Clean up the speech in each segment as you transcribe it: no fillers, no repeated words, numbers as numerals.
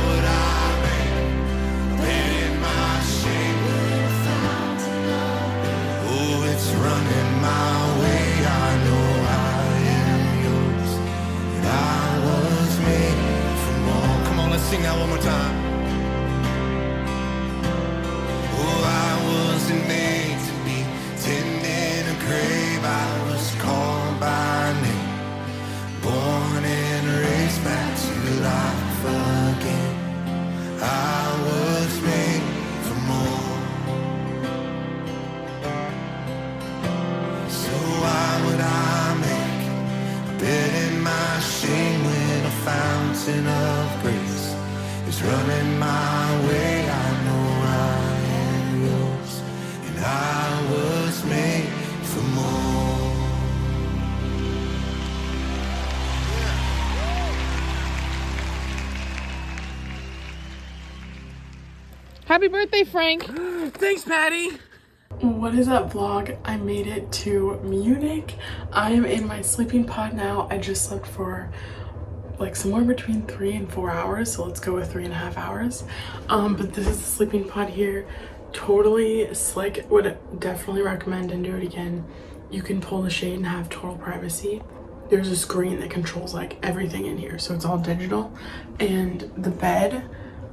would I make bed in my shame with a fountain of oh, it's running my way. I know I am yours, and I was made for more. Come on, let's sing that one more time. Oh, I wasn't made to be tending a grave. I was called by name, born and raised back to life again. I was made for more. So why would I make a bed in my shame when a fountain of grace is running my way? I know I am yours, and I was made for more. Happy birthday, Frank. Thanks, Patty. What is up, vlog? I made it to Munich. I am in my sleeping pod now. I just slept for like somewhere between 3 and 4 hours, so let's go with 3.5 hours. But this is the sleeping pod here. Totally slick. Would definitely recommend and do it again. You can pull the shade and have total privacy. There's a screen that controls like everything in here, so it's all digital. And the bed,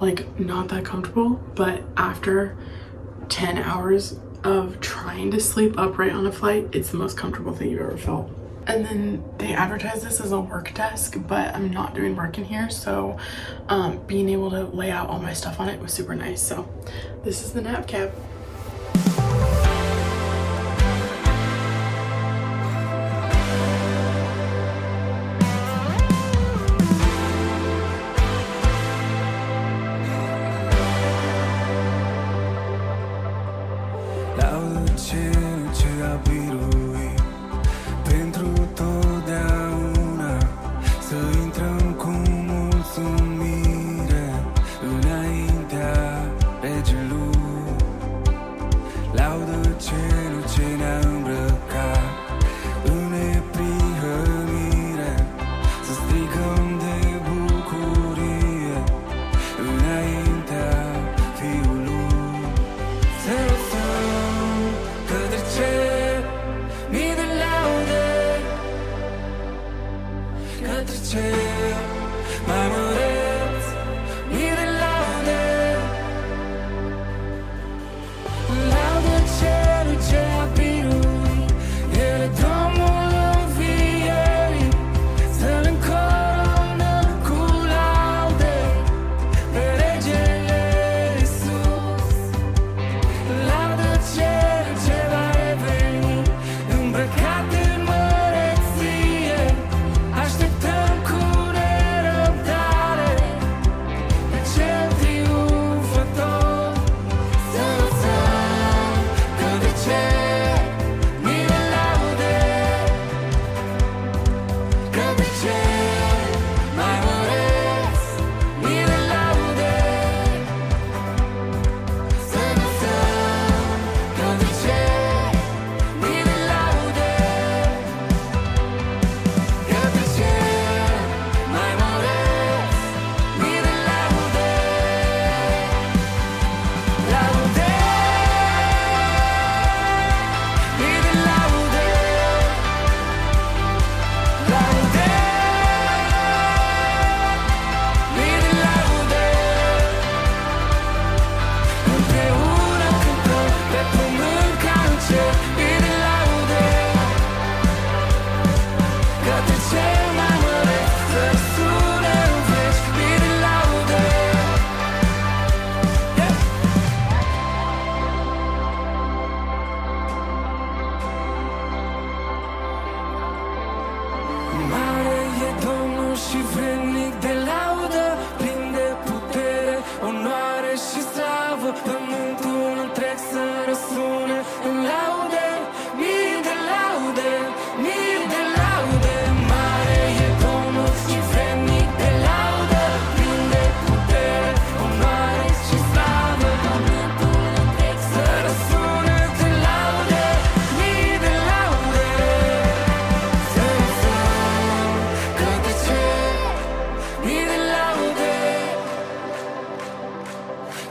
like, not that comfortable, but after 10 hours of trying to sleep upright on a flight, it's the most comfortable thing you've ever felt. And then they advertise this as a work desk, but I'm not doing work in here, so being able to lay out all my stuff on it was super nice. So this is the nap cab.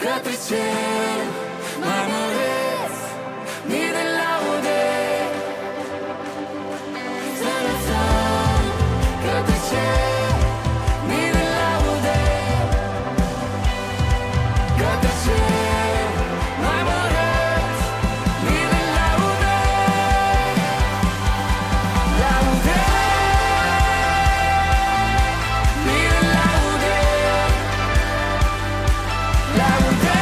Către cer, mai măreț, mii de laude. Să înălțăm către cer, mii de laude. Către cer, mai măreț, mii de laude. Laude, mii de laude. Laude,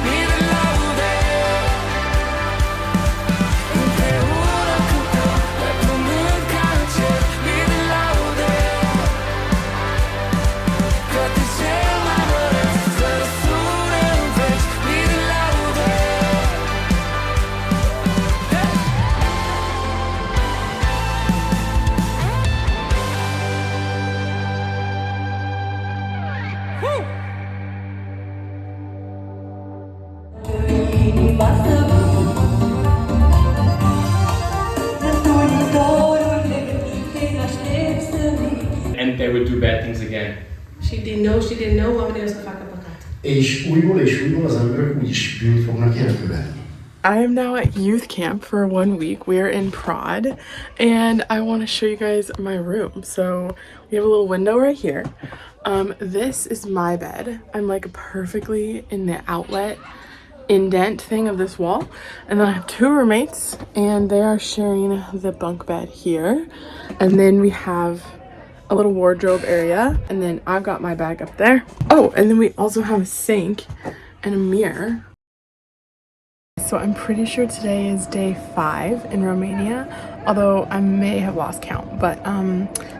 mii de laude. Împreună cântăm pe pământ ca în cer, mii de laude. Către cel mai măreț, să răsune în veci, mii de laude. And they would do bad things again. She didn't know oamenii o să facă păcat. És újból az emberek úgyis bűnt fognak elkövetni. I am now at youth camp for 1 week. We are in Prod, and I want to show you guys my room. So we have a little window right here. This is my bed. I'm like perfectly in the outlet indent thing of this wall, and then I have 2 roommates, and they are sharing the bunk bed here. And then we have a little wardrobe area, and then I've got my bag up there. Oh, and then we also have a sink and a mirror. So I'm pretty sure today is day 5 in Romania, although I may have lost count, but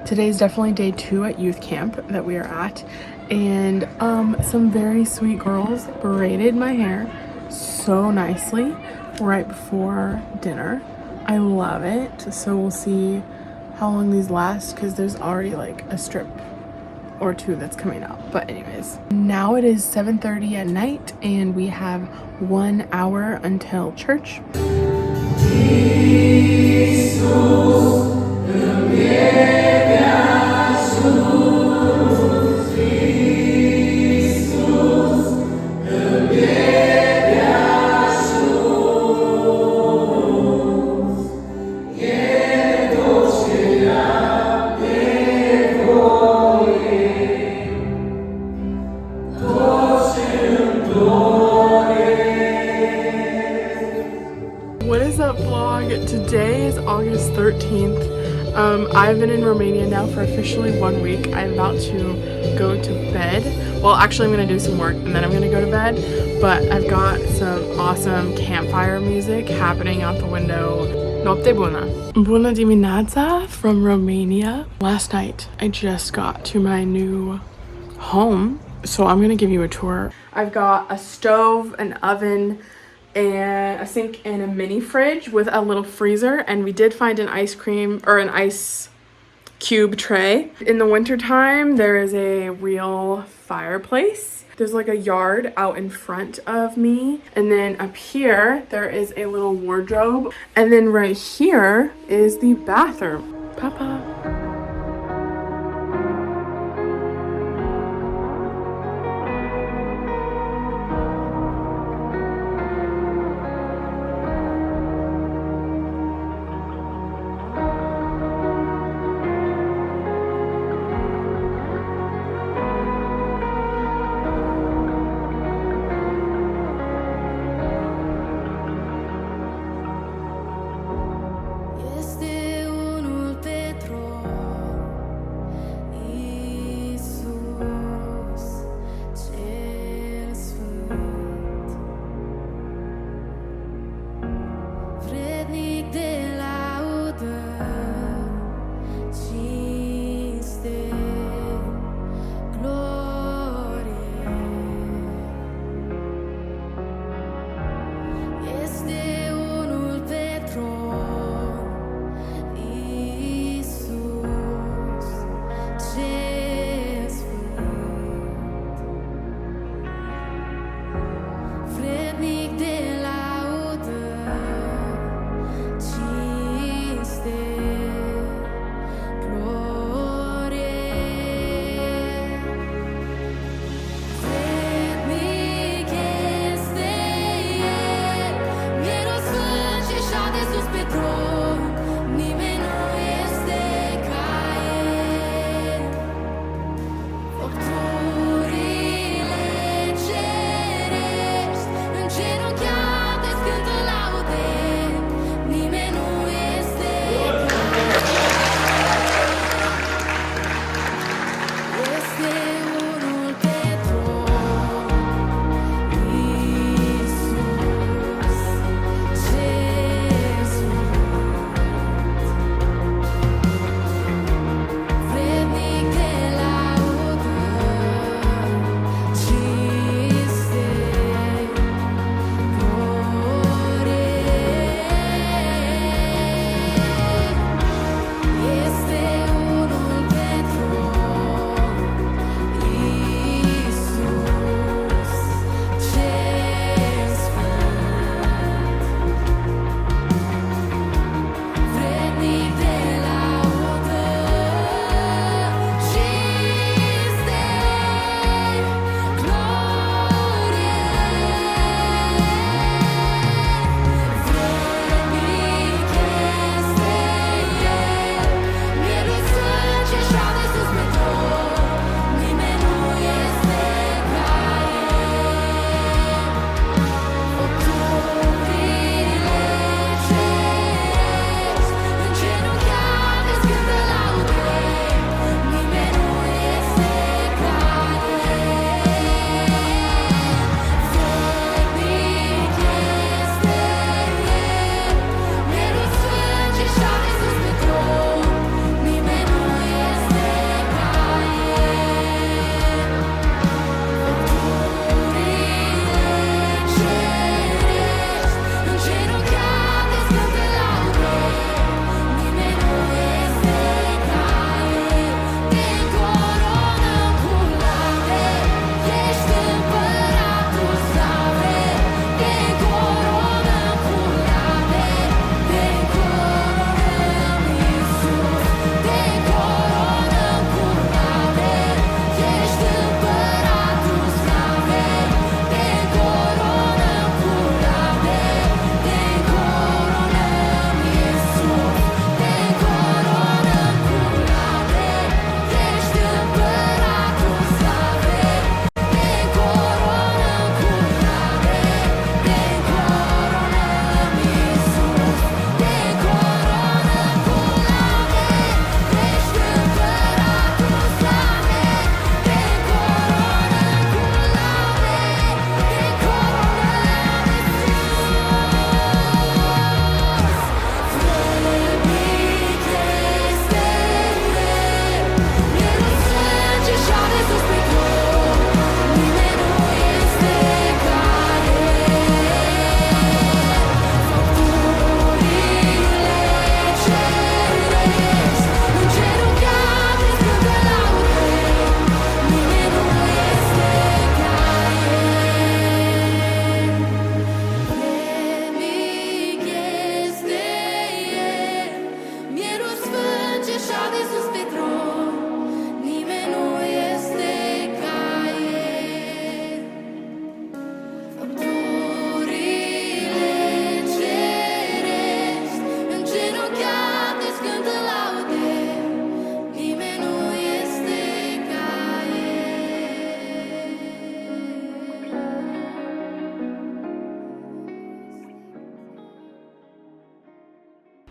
today is definitely day 2 at youth camp that we are at. And some very sweet girls braided my hair so nicely right before dinner. I love it. So we'll see how long these last, because there's already like a strip or 2 that's coming up. But anyways, now it is 7:30 at night, and we have 1 hour until church. What is up, vlog? Today is August 13th. I've been in Romania now for officially 1 week. I'm about to go to bed. Well, actually I'm gonna do some work and then I'm gonna go to bed, but I've got some awesome campfire music happening out the window. Noapte bună! Bună dimineața from Romania. Last night I just got to my new home, so I'm gonna give you a tour. I've got a stove, an oven, and a sink and a mini fridge with a little freezer, and we did find an ice cream or an ice cube tray. In the winter time, there is a real fireplace. There's like a yard out in front of me, and then up here there is a little wardrobe, and then right here is the bathroom. Papa. Este unul Petru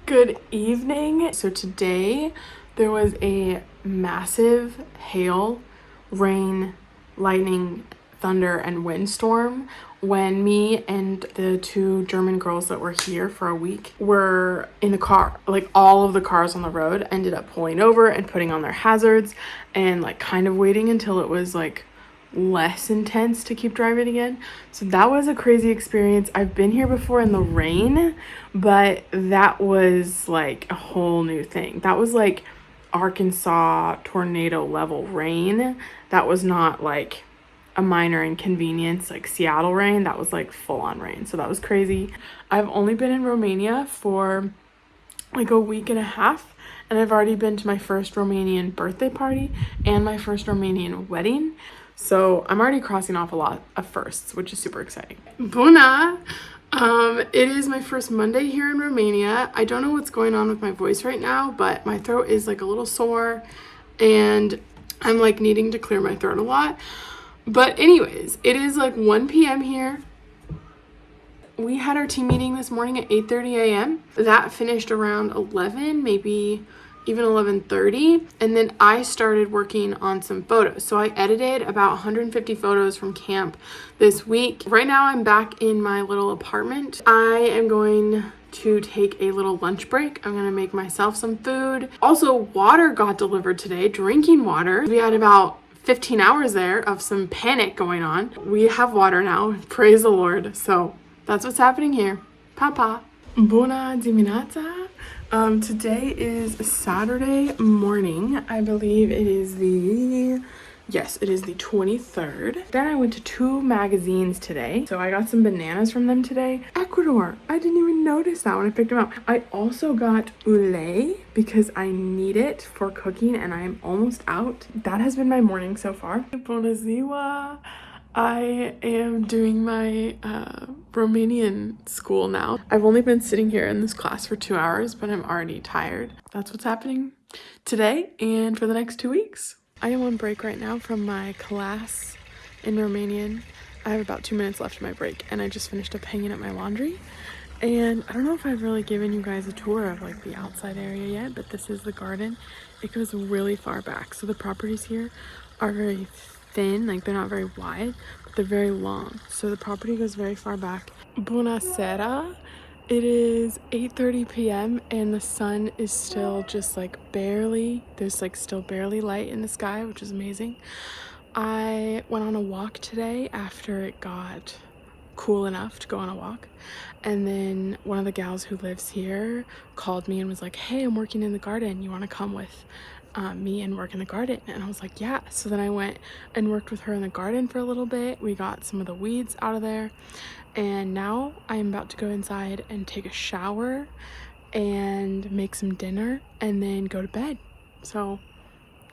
Good evening. So today there was a massive hail, rain, lightning, thunder, and windstorm when me and the two German girls that were here for a week were in the car. Like, all of the cars on the road ended up pulling over and putting on their hazards and like kind of waiting until it was like less intense to keep driving again. So that was a crazy experience. I've been here before in the rain, but that was like a whole new thing. That was like Arkansas tornado level rain. That was not like a minor inconvenience like Seattle rain. That was like full on rain. So that was crazy. I've only been in Romania for like a week and a half, and I've already been to my first Romanian birthday party and my first Romanian wedding. So I'm already crossing off a lot of firsts, which is super exciting. Bună! It is my first Monday here in Romania. I don't know what's going on with my voice right now, but my throat is like a little sore, and I'm like needing to clear my throat a lot. But anyways, it is like 1 p.m. here. We had our team meeting this morning at 8:30 a.m. That finished around 11, maybe even 11:30. And then I started working on some photos. So I edited about 150 photos from camp this week. Right now I'm back in my little apartment. I am going to take a little lunch break. I'm gonna make myself some food. Also, water got delivered today, drinking water. We had about 15 hours there of some panic going on. We have water now, praise the Lord. So that's what's happening here. Papa. Buona dimineața. Today is Saturday morning. I believe it is the 23rd. Then I went to 2 magazines today. So I got some bananas from them today. Ecuador. I didn't even notice that when I picked them up. I also got oolé because I need it for cooking and I'm almost out. That has been my morning so far. Bună ziua. I am doing my Romanian school now. I've only been sitting here in this class for 2 hours, but I'm already tired. That's what's happening today and for the next 2 weeks. I am on break right now from my class in Romanian. I have about 2 minutes left of my break and I just finished up hanging up my laundry. And I don't know if I've really given you guys a tour of like the outside area yet, but this is the garden. It goes really far back. So the properties here are very thin, like they're not very wide, but they're very long. So the property goes very far back. Bună seara. It is 8:30 p.m. and the sun is still just like barely, there's like still barely light in the sky, which is amazing. I went on a walk today after it got cool enough to go on a walk. And then one of the gals who lives here called me and was like, hey, I'm working in the garden. You want to come with me and work in the garden? And I was like, yeah. So then I went and worked with her in the garden for a little bit. We got some of the weeds out of there. And now I'm about to go inside and take a shower and make some dinner and then go to bed. So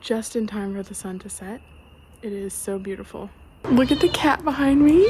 just in time for the sun to set. It is so beautiful. Look at the cat behind me.